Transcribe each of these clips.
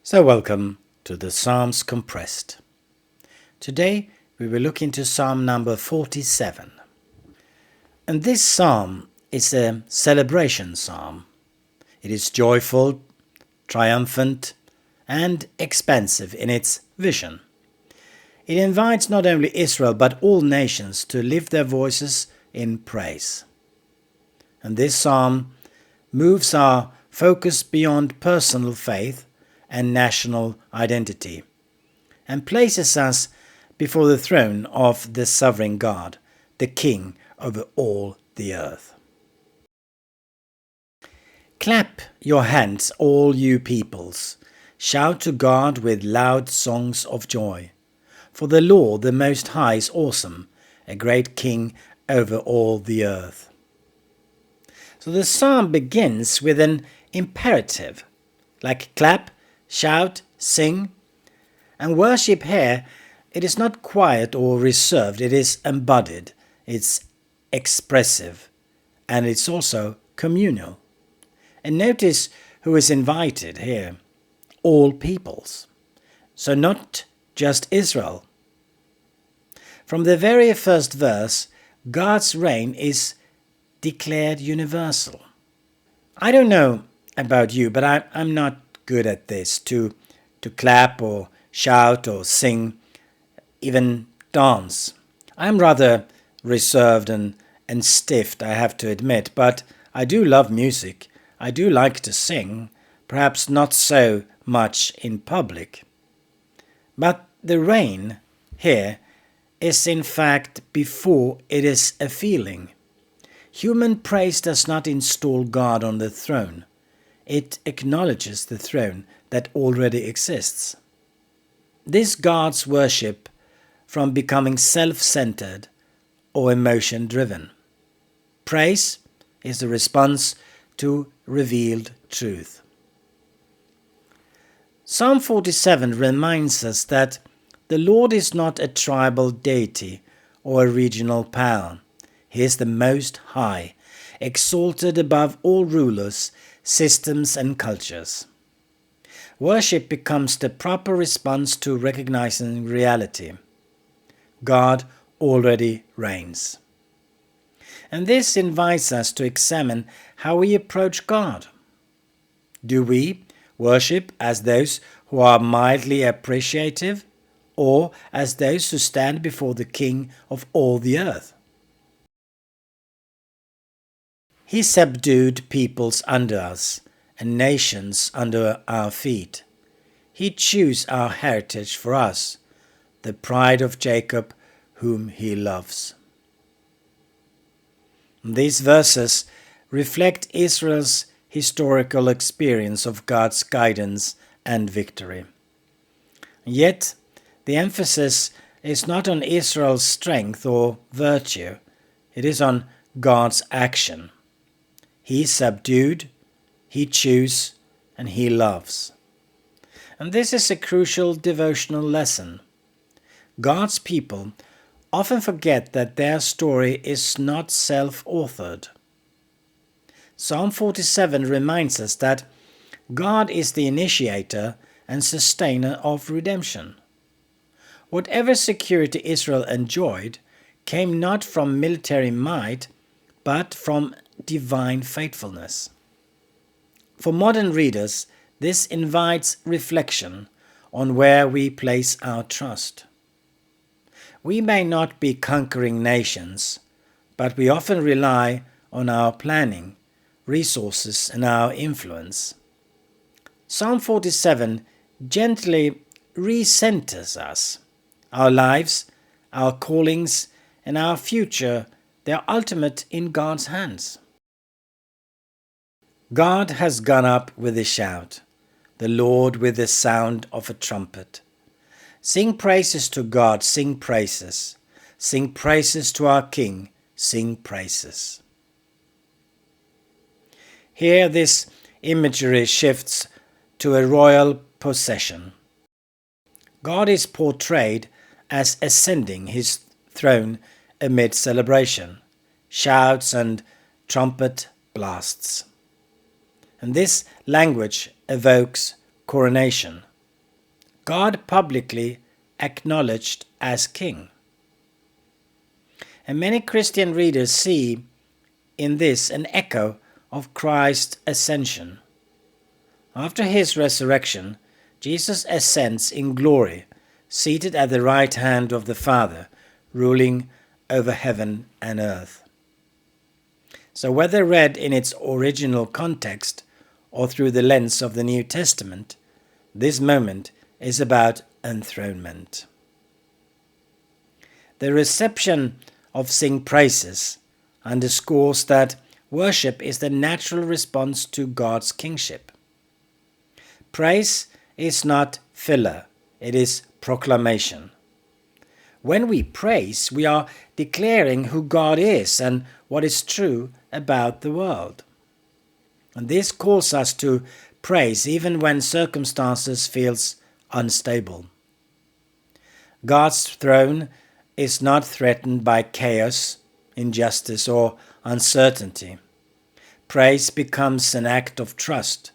So welcome to the Psalms Compressed. Today we will look into Psalm number 47. And this psalm is a celebration psalm. It is joyful, triumphant, and expansive in its vision. It invites not only Israel but all nations to lift their voices in praise. And this psalm moves our focus beyond personal faith and national identity, and places us before the throne of the sovereign God, the King over all the earth. Clap your hands, all you peoples. Shout to God with loud songs of joy. For the Lord, the Most High, is awesome, a great King over all the earth. So the psalm begins with an imperative, like clap, shout, sing. And worship here, it is not quiet or reserved, it is embodied, it's expressive, and it's also communal. And notice who is invited here: all peoples. So not just Israel. From the very first verse, God's reign is declared universal. I don't know about you, but I'm not good at this, to clap or shout or sing, even dance. I'm rather reserved and stiff, I have to admit, but I do love music. I do like to sing, perhaps not so much in public. But the reign here is in fact before it is a feeling. Human praise does not install God on the throne. It acknowledges the throne that already exists. This guards worship from becoming self-centered or emotion-driven. Praise is the response to revealed truth. Psalm 47 reminds us that the Lord is not a tribal deity or a regional power. He is the Most High, exalted above all rulers, systems and cultures. Worship becomes the proper response to recognizing reality. God already reigns. And this invites us to examine how we approach God. Do we worship as those who are mildly appreciative, or as those who stand before the King of all the earth? He subdued peoples under us and nations under our feet. He chose our heritage for us, the pride of Jacob, whom he loves. These verses reflect Israel's historical experience of God's guidance and victory. Yet, the emphasis is not on Israel's strength or virtue, it is on God's action. He subdued, he chose, and he loves. And this is a crucial devotional lesson. God's people often forget that their story is not self-authored. Psalm 47 reminds us that God is the initiator and sustainer of redemption. Whatever security Israel enjoyed came not from military might, but from divine faithfulness. For modern readers, this invites reflection on where we place our trust. We may not be conquering nations, but we often rely on our planning, resources, and our influence. Psalm 47 gently recenters us. Our lives, our callings, and our future, they are ultimate in God's hands. God has gone up with a shout, the Lord with the sound of a trumpet. Sing praises to God, sing praises. Sing praises to our King, sing praises. Here this imagery shifts to a royal procession. God is portrayed as ascending his throne amid celebration, shouts and trumpet blasts. And this language evokes coronation, God publicly acknowledged as king. And many Christian readers see in this an echo of Christ's ascension. After his resurrection, Jesus ascends in glory, seated at the right hand of the Father, ruling over heaven and earth. So whether read in its original context or through the lens of the New Testament, this moment is about enthronement. The reception of sing praises underscores that worship is the natural response to God's kingship. Praise is not filler, it is proclamation. When we praise, we are declaring who God is and what is true about the world. And this calls us to praise even when circumstances feels unstable. God's throne is not threatened by chaos, injustice, or uncertainty. Praise becomes an act of trust,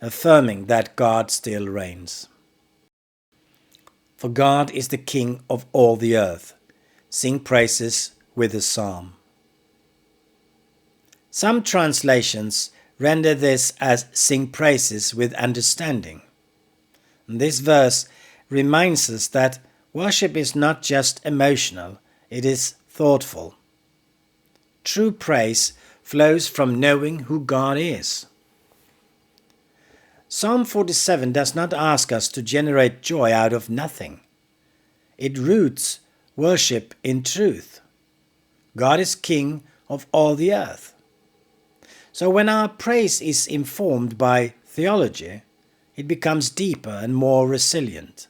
affirming that God still reigns. For God is the King of all the earth. Sing praises with a psalm. Some translations render this as sing praises with understanding. And this verse reminds us that worship is not just emotional, it is thoughtful. True praise flows from knowing who God is. Psalm 47 does not ask us to generate joy out of nothing. It roots worship in truth. God is King of all the earth. So when our praise is informed by theology, it becomes deeper and more resilient.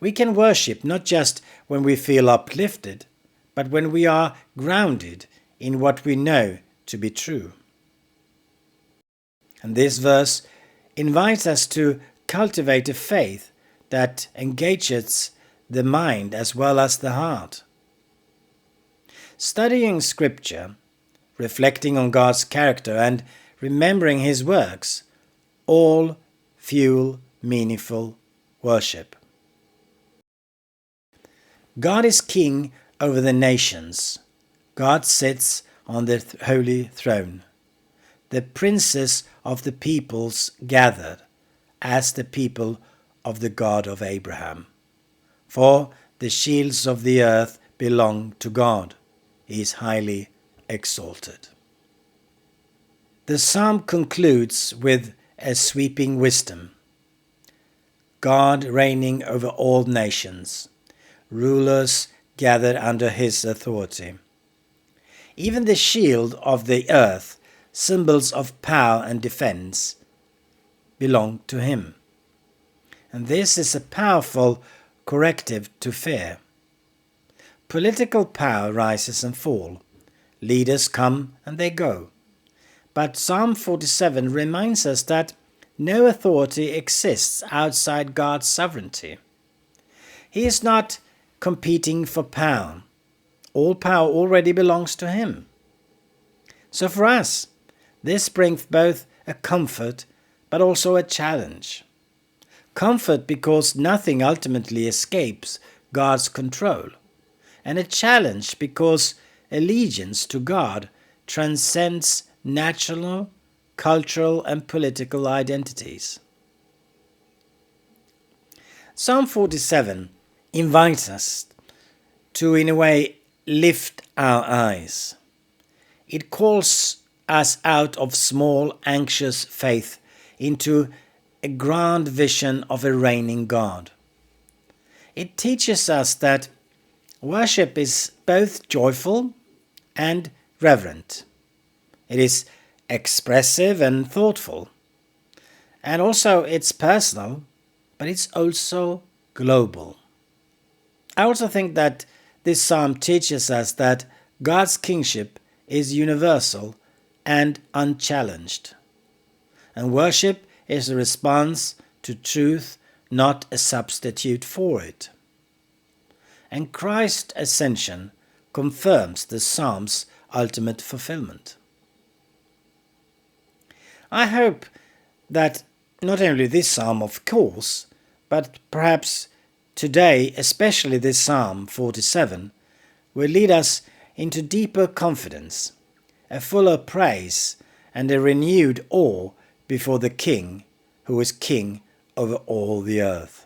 We can worship not just when we feel uplifted, but when we are grounded in what we know to be true. And this verse invites us to cultivate a faith that engages the mind as well as the heart. Studying Scripture, reflecting on God's character and remembering His works, all fuel meaningful worship. God is King over the nations. God sits on the holy throne. The princes of the peoples gathered as the people of the God of Abraham. For the shields of the earth belong to God. He is highly exalted. The psalm concludes with a sweeping wisdom. God reigning over all nations, rulers gathered under his authority. Even the shield of the earth, symbols of power and defense, belong to him. And this is a powerful corrective to fear. Political power rises and falls. Leaders come and they go. But Psalm 47 reminds us that no authority exists outside God's sovereignty. He is not competing for power. All power already belongs to him. So for us, this brings both a comfort but also a challenge. Comfort because nothing ultimately escapes God's control, and a challenge because allegiance to God transcends national, cultural, and political identities. Psalm 47 invites us to, in a way, lift our eyes. It calls us out of small, anxious faith into a grand vision of a reigning God. It teaches us that worship is both joyful and reverent. It is expressive and thoughtful. And also it's personal, but it's also global. I also think that this psalm teaches us that God's kingship is universal and unchallenged. And worship is a response to truth, not a substitute for it. And Christ's ascension confirms the psalm's ultimate fulfillment. I hope that not only this psalm, of course, But perhaps today, especially this Psalm 47, will lead us into deeper confidence, a fuller praise, and a renewed awe before the King, who is King over all the earth.